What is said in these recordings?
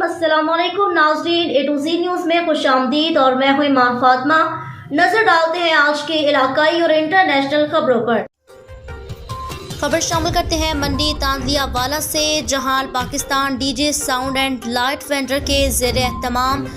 अस्सलाम वालेकुम नाज़रीन, ए टू ज़ी न्यूज़ में खुशामदीद और मैं हूं ईमान फातिमा। नजर डालते हैं आज के इलाकाई और इंटरनेशनल खबरों पर। खबर शामिल करते हैं मंडी तांदियावाला से, जहां Pakistan DJ sound and light vendor के ज़ेर एहतमाम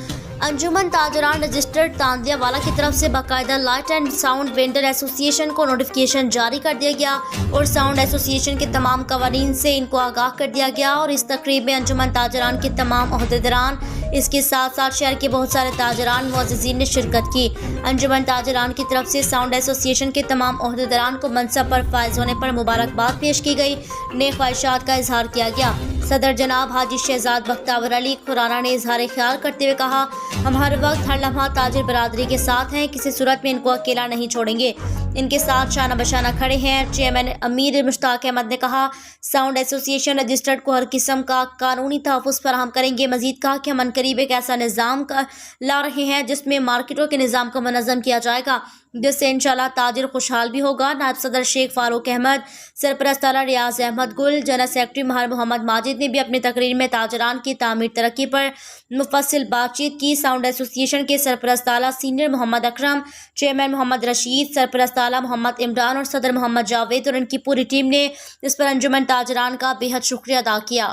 अंजुमन ताजरान रजिस्टर्ड तांदियावाला की तरफ से बाकायदा light and sound vendor association को नोटिफिकेशन जारी कर दिया गया और साउंड एसोसिएशन के तमाम कवानीन से इनको आगाह कर दिया गया। और इस तकरीब में अंजुमन ताजरान के तमाम ओहदेदारान, इसके साथ साथ शहर के बहुत सारे ताजरान मुअज़्ज़िज़ीन ने शिरकत की। अंजुमन ताजरान की तरफ से साउंड एसोसिएशन के तमाम ओहदेदारान को मनसब पर फायज होने पर मुबारकबाद पेश की गई, नेक ख्वाहिशात का इजहार किया गया। सदर जनाब हाजी शहजाद बख्तावर अली खुराना ने इजहार ख्याल करते हुए कहा, हम हर वक्त हर लम्हा ताजिर बरादरी के साथ हैं, किसी सूरत में इनको अकेला नहीं छोड़ेंगे, इनके साथ शाना बशाना खड़े हैं। चेयरमैन अमीर मुश्ताक अहमद ने कहा, साउंड एसोसिएशन रजिस्टर्ड को हर किस्म का कानूनी तहफ़्फ़ुज़ फराहम करेंगे। मजीद कहा कि हम अनकरीब एक ऐसा निज़ाम ला रहे हैं जिसमें मार्केटों के निज़ाम को मुनज़्ज़म किया जाएगा, जिससे इंशाअल्लाह ताजिर खुशहाल भी होगा। नायब सदर शेख फारूक अहमद, सरपरस्त आला रियाज अहमद गुल, जनरल सेक्रेटरी महर मोहम्मद माजिद ने भी अपनी तकरीर में ताजरान की तामीर तरक्की पर मुफस्सिल बातचीत की। साउंड एसोसिएशन के सरपरस्त आला सीनियर मोहम्मद अकरम, चेयरमैन मोहम्मद रशीद, सरपरस्त आला मोहम्मद इमरान और सदर मोहम्मद जावेद और इनकी पूरी टीम ने इस पर अंजुमन ताजरान का बेहद शुक्रिया अदा किया।